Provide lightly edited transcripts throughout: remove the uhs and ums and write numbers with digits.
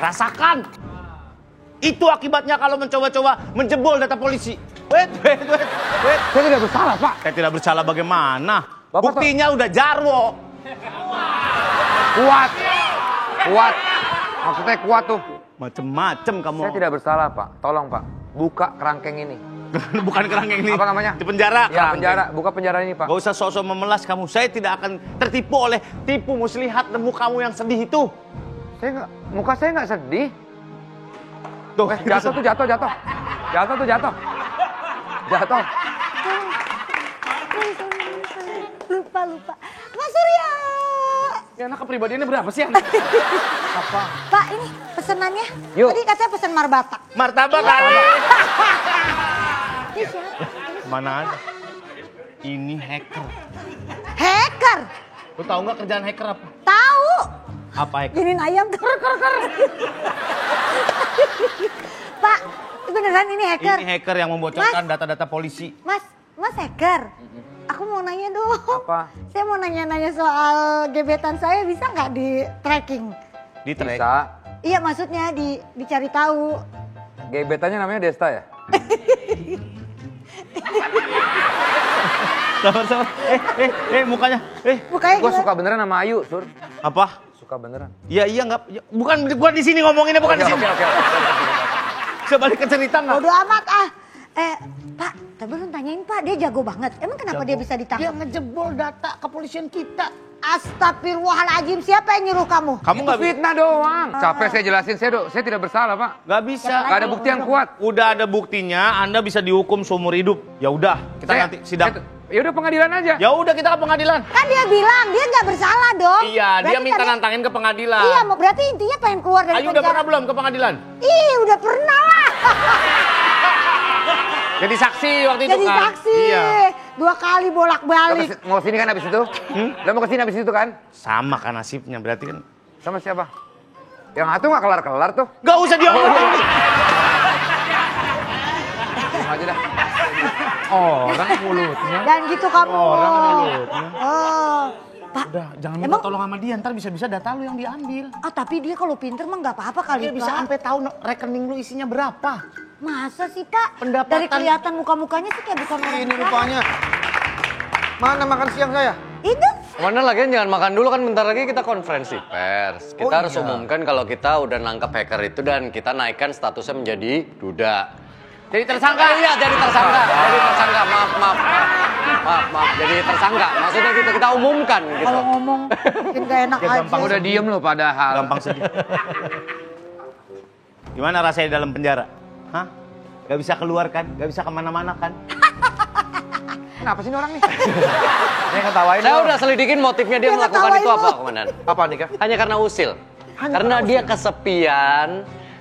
Rasakan. Itu akibatnya kalau mencoba-coba menjebol data polisi. Wait. Saya tidak bersalah, Pak. Saya tidak bersalah bagaimana? Bapak Buktinya udah jarwo. Kuat. Maksudnya kuat tuh. Macem-macem kamu. Saya tidak bersalah, Pak. Tolong, Pak. Buka kerangkeng ini. Bukan kerangkeng ini. Apa namanya? Di penjara. Ya, penjara. Buka penjara ini, Pak. Gak usah sok-sok memelas kamu. Saya tidak akan tertipu oleh tipu muslihat nemu kamu yang sedih itu. Muka saya nggak sedih. Tuh, Jatuh. Lupa. Mas Surya. Ya, anak kepribadiannya berapa sih? Apa? Pak, ini pesenannya. Yuk. Tadi katanya pesen martabak. Martabak kali. Ini siapa? Mana ada? Ini hacker. Hacker. Lu tahu nggak kerjaan hacker apa? Tahu. Apa hacker? Giniin ayam ker. Pak, beneran ini hacker? Ini hacker yang membocorkan data-data polisi. Mas hacker. Aku mau nanya dong. Apa? Saya mau nanya-nanya soal gebetan saya, bisa nggak di tracking? Di track. Bisa. Iya, maksudnya dicari tahu. Gebetannya namanya Desta ya? Sabar. Mukanya. Mukanya Gue gimana? suka beneran sama Ayu, Sur. Apa? Suka beneran. Iya nggak. Bukan di sini ngomonginnya, bukan di sini. Oke. Saya balik ke cerita nggak? Bodo amat ah. Pak, tapi belum tanyain Pak, dia jago banget. Emang kenapa dia bisa Dia ditangkap? ngejebol data kepolisian kita. Astagfirullahaladzim, siapa yang nyuruh kamu? Kamu Itu nggak fitnah doang. Capek saya jelasin, saya tidak bersalah, Pak. nggak bisa. Gak ada bukti yang kuat. Udah ada buktinya, Anda bisa dihukum seumur hidup. Ya udah, kita nanti sidang. Ya udah pengadilan aja. Ya udah kita ke pengadilan. Kan dia bilang dia nggak bersalah dong. Iya, dia Berarti minta kalian- nantangin ke pengadilan. Iya, berarti intinya pengen keluar dari Ayu udah penjara. pernah belum ke pengadilan? Ih, udah pernah lah. Jadi saksi waktu itu Jadi kan? saksi. Iya. 2 kali bolak-balik. Mau kesini kan abis itu? Lo mau kesini abis itu kan? Sama kan nasibnya, berarti kan. Sama siapa? Yang satu nggak kelar-kelar tuh. Gak usah diomongin. Diam aja dah. Orang mulutnya. Dan gitu kamu. Orang mulutnya. Oh, Pak. Udah, jangan minta Emang- tolong sama dia, ntar bisa-bisa data lu yang diambil. Ah, tapi dia kalau pinter mah nggak apa-apa kali, Dia bisa Pak. sampai tahu rekening lu isinya berapa. Masa sih, Pak? Pendapatan- Dari kelihatan muka-mukanya sih kayak bukan orang Ini kaya. rupanya. Mana makan siang saya? Itu. Mana lagi jangan makan dulu kan bentar lagi kita konferensi pers. Kita harus iya. umumkan kalau kita udah nangkep hacker itu dan kita naikkan statusnya menjadi duda. Jadi tersangka. Iya, jadi tersangka. Maaf. Jadi tersangka. Maksudnya gitu kita umumkan gitu. Kalau ngomong bikin gak enak Ya, aja. gampang Udah diem lo padahal. Gampang sedih. Gimana rasanya dalam penjara? Hah? Gak bisa keluar kan? Gak bisa kemana-mana kan? Kenapa sih ini orang nih? Saya ketawain Saya lo. udah selidikin motifnya dia Dia melakukan ngetawain itu lo. apa, Komandan? Apa nih, Kak? Hanya karena usil. Karena dia kesepian.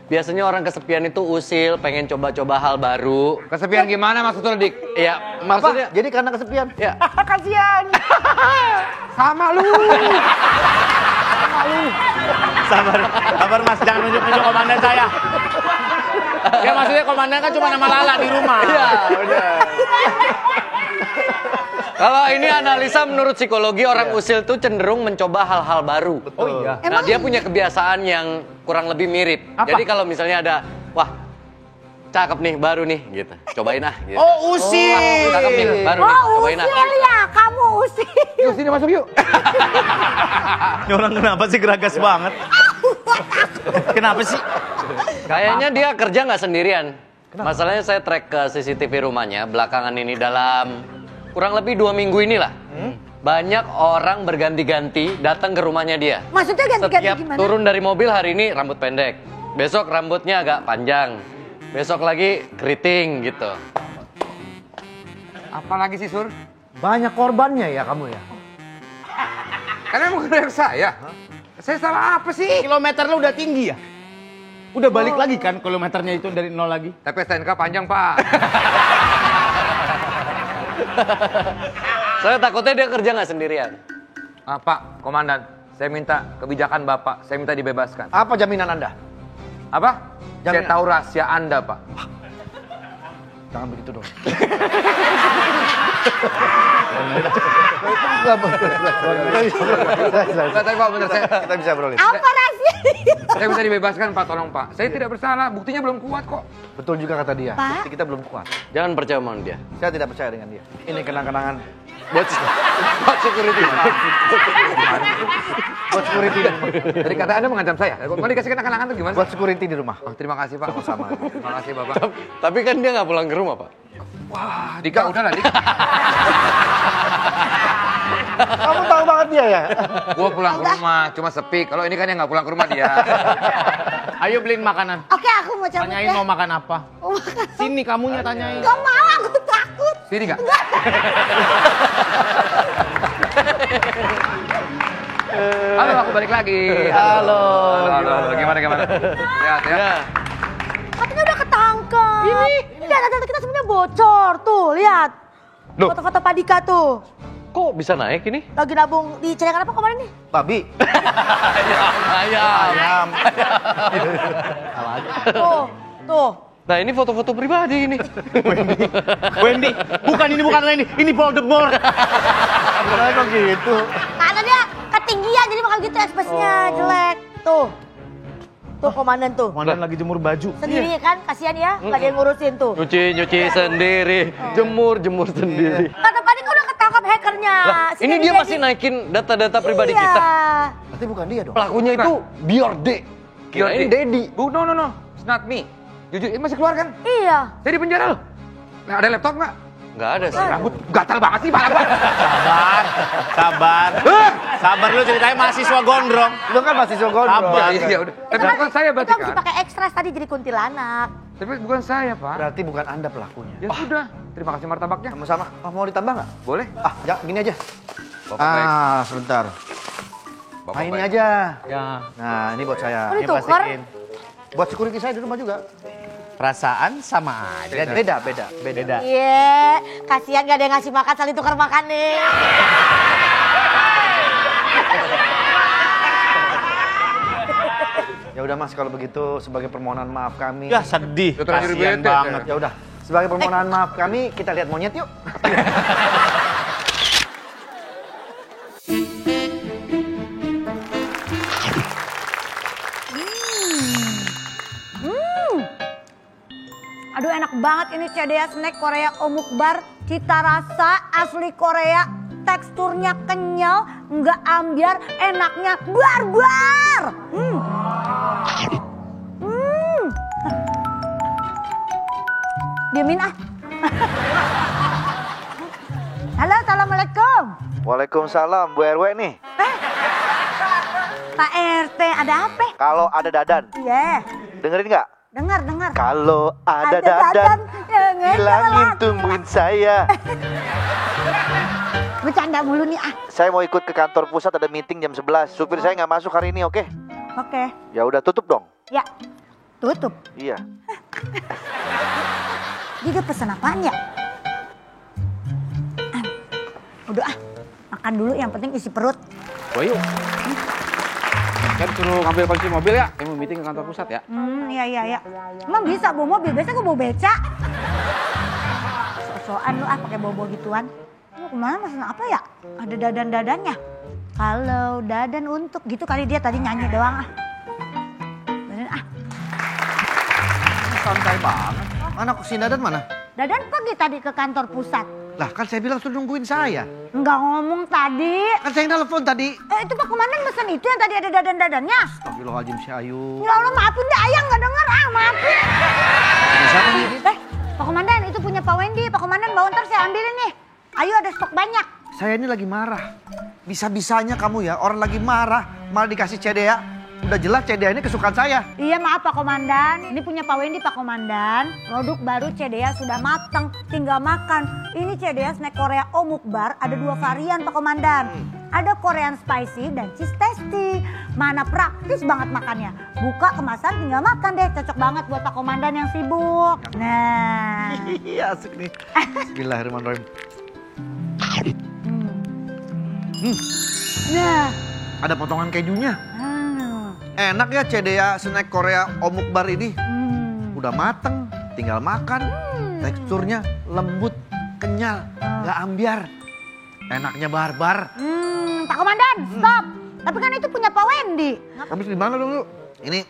Biasanya orang kesepian itu usil, pengen coba-coba hal baru. Kesepian gimana maksud lo, Dik? Iya, maksudnya Jadi karena kesepian? ya. Kasihan. Sama lu. Sabar mas, jangan nunjuk-nunjuk komandan saya. Ya maksudnya komandan kan cuma nama Lala di rumah. Iya, udah. Kalau ini analisa menurut psikologi orang usil tuh cenderung mencoba hal-hal baru. Oh iya. Nah, Emang dia iya? punya kebiasaan yang kurang lebih mirip. Apa? Jadi kalau misalnya ada, wah, cakep nih, baru nih, gitu. Cobain ah, gitu. Oh usil. Cakep nih, baru nih, Oh, cobain ah. usil ya, kamu usil. Yuk sini masuk yuk. Ini orang kenapa sih geragas banget? Kenapa sih? Kayaknya dia kerja nggak sendirian. Masalahnya saya track ke CCTV rumahnya belakangan ini dalam kurang lebih 2 minggu inilah. Banyak orang berganti-ganti datang ke rumahnya dia. Maksudnya ganti-ganti Setiap gimana? turun dari mobil hari ini rambut pendek. Besok rambutnya agak panjang. Besok lagi keriting gitu. Apalagi sih, Sur? Banyak korbannya ya kamu ya? Kan emang udah saya. Saya salah apa sih? Kilometer lu udah tinggi ya? Udah balik lagi kan kilometernya itu dari 0 lagi? Tapi STNK panjang, Pak. Saya takutnya dia kerja nggak sendirian. Pak, Komandan, saya minta kebijakan Bapak, saya minta dibebaskan. Apa jaminan Anda? Apa? Saya Jaminan. tahu rahasia Anda, Pak. Jangan begitu dong. Enggak, tapi Pak, bener Kita bisa beroleh. Apa rahasia? saya minta dibebaskan Pak, tolong Pak. Saya tidak bersalah, buktinya belum kuat kok. Betul juga kata dia. Pak. Bukti kita belum kuat. Jangan percaya sama dia. Saya tidak percaya dengan dia. Ini kenang-kenangan Buat security. buat security di rumah. Tadi kata Anda mengancam saya. Mau dikasih kenang-kenangan tuh gimana? Buat security di rumah. Oh, terima kasih Pak. Sama. Terima kasih Bapak. Tapi kan dia nggak pulang ke rumah, Pak. Wah, Dika udah lah Dika. Kamu tahu banget dia ya? Gua pulang ke rumah, cuma sepi. Kalau ini kan yang nggak pulang ke rumah dia. Ayo beliin makanan. Oke, aku mau cabut Tanyain ya. mau makan apa. Mau makan. Sini kamunya tanyain. Gak mau, aku takut. Sini nggak? Halo, aku balik lagi. Halo. Halo. Gimana? Sehat ya? Katanya udah ketangkep. Ini data-data kita sebenarnya bocor. Tuh, lihat. Loh. Foto-foto Pak Dika tuh. Kok bisa naik ini? Lagi nabung di celengan apa kemarin nih? Babi. Ayam. Tuh. Nah ini foto-foto pribadi ini. Wendy, bukan Wendy, ini Voldemort. Kenapa kok gitu? Karena dia ketinggian jadi makanya gitu ekspresinya jelek. Tuh komandan tuh. Komandan lagi jemur baju. Sendiri kan, kasihan ya, nggak ada yang ngurusin tuh. Nyuci sendiri, jemur sendiri. Kata Pak Dika udah ketangkap hackernya. Lah, Si ini Dedi dia Dedi. masih naikin data-data pribadi Iya. kita. Berarti bukan dia dong. Pelakunya itu Biorde. Kirain Dedi. Bu, no. It's not me. Jujur, ini masih keluar kan? Iya. Saya di penjara loh. Nah, ada laptop nggak? Nggak ada sih. Rambut gatal banget sih, Pak. Sabar lu ceritanya mahasiswa gondrong. Lu kan mahasiswa gondrong. Sabar. Iya, udah. Tapi bukan saya berarti Kita mesti kan? pakai ekstras tadi jadi kuntilanak. Tapi bukan saya, Pak. Berarti bukan Anda pelakunya. Ya sudah. Terima kasih martabaknya. Sama-sama. Mau ditambah nggak? Boleh? Ya, gini aja. Bapak baik. Sebentar. Bapak Nah, ini baik. aja. Ya, Nah, ini buat saya. Oh, Ini ditukar? plastikin. Buat security saya di rumah juga. perasaan sama aja deh. Beda. Iya, kasihan gak ada yang ngasih makan saling tukar makan nih. Ya udah Mas, kalau begitu sebagai permohonan maaf kami. Ya sedih, Ya, terakhir kasihan bete, banget. Ya udah, sebagai permohonan maaf kami, kita lihat monyet yuk. Aduh enak banget ini CDA snack Korea Omukbar. Cita rasa asli Korea. Teksturnya kenyal, nggak ambiar, enaknya barbar. Diamin ah. Halo, assalamualaikum. Waalaikumsalam, Bu RW nih. Pak RT, ada apa? Kalau ada dadan, Iya, dengerin nggak? dengar. Kalau ada dadan, dadan, ya, hilangin ngejelas. tungguin saya. Bercanda mulu nih ah. Saya mau ikut ke kantor pusat, ada meeting jam 11. Supir saya nggak masuk hari ini, oke? Oke, Ya udah, tutup dong. ya. Tutup. Iya. Dia pesan apaan ya? Udah ah, makan dulu yang penting isi perut. Boyu. Kan suruh ngambil kunci mobil ya, yang mau meeting ke kantor pusat ya. Iya. Emang bisa bawa mobil? Biasanya gue bawa beca. So-soan lu ah pakai bawa gituan. Lu kemana pesan apa ya? Ada dadan-dadannya. Kalau dadan untuk gitu kali dia tadi nyanyi doang ah. Dadan ah. Santai banget. Mana si dadan mana? Dadan pergi tadi ke kantor pusat. Lah kan saya bilang suruh nungguin saya. Enggak ngomong tadi. Kan saya yang telepon tadi. Itu Pak Komandan pesan itu yang tadi ada dadan-dadannya. Astagfirullahaladzim si Ayu. Ya Allah maafin deh ayang nggak denger ah maafin. Siapa nih? Pak Komandan itu punya Pak Wendy. Pak Komandan bawa ntar saya ambilin nih. Ayo ada stok banyak. Saya ini lagi marah. Bisa-bisanya kamu ya, orang lagi marah malah dikasih CDA. Udah jelas CDA ini kesukaan saya. Iya maaf Pak Komandan. Ini punya Pak Wendy Pak Komandan. Produk baru CDA sudah matang. Tinggal makan. Ini CDA snack Korea Omukbar. Ada 2 varian Pak Komandan. Ada Korean spicy dan cheese tasty. Mana praktis banget makannya. Buka kemasan tinggal makan deh. Cocok banget buat Pak Komandan yang sibuk. Nah. Iya asik nih. Bismillahirrahmanirrahim. Nah. Ada potongan kejunya. Ah. Enak ya CDA snack Korea Omukbar ini. Udah mateng, tinggal makan. Teksturnya lembut, kenyal, nggak ambiar. Enaknya barbar. Pak Komandan, stop. Tapi kan itu punya Pak Wendy. Habis di mana dong lu? Ini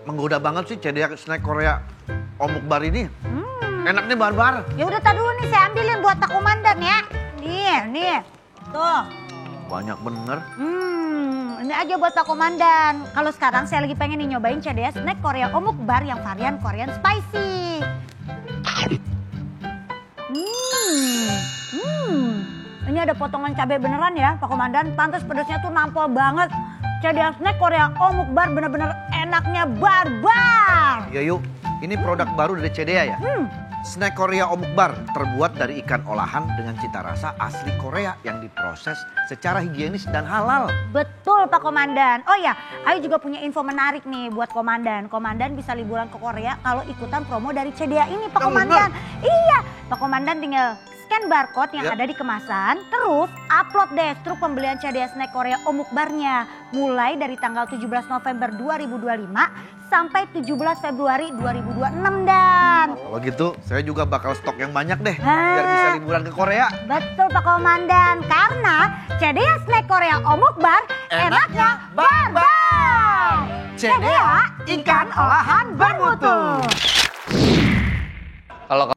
menggoda banget sih cedea snack Korea Om Mukbar ini. Enaknya barbar. Ya udah tar dulu nih saya ambilin buat Pak Komandan ya. Nih. Tuh. Banyak bener. Ini aja buat Pak Komandan. Kalau sekarang saya lagi pengen nih nyobain cedea snack Korea Om Mukbar yang varian Korean spicy. Ini ada potongan cabai beneran ya Pak Komandan. Pantas pedasnya tuh nampol banget. Cedea snack Korea Om Mukbar bener-bener enaknya barbar. Ya yuk, ini produk baru dari Cedea ya. Snack Korea Om Mukbar terbuat dari ikan olahan dengan cita rasa asli Korea yang diproses secara higienis dan halal. Betul Pak Komandan. Oh ya, Ayu juga punya info menarik nih buat Komandan. Komandan bisa liburan ke Korea kalau ikutan promo dari Cedea ini Pak Komandan. Iya, Pak Komandan tinggal scan barcode yang ada di kemasan, terus upload deh struk pembelian Cedea snack Korea Om Mukbarnya. Mulai dari tanggal 17 November 2025 sampai 17 Februari 2026 Dan. Kalau gitu saya juga bakal stok yang banyak deh biar bisa liburan ke Korea. Betul Pak Komandan, karena Cedea snack Korea Om Mukbar enaknya barbar. Cedea ikan olahan bermutu. Kalau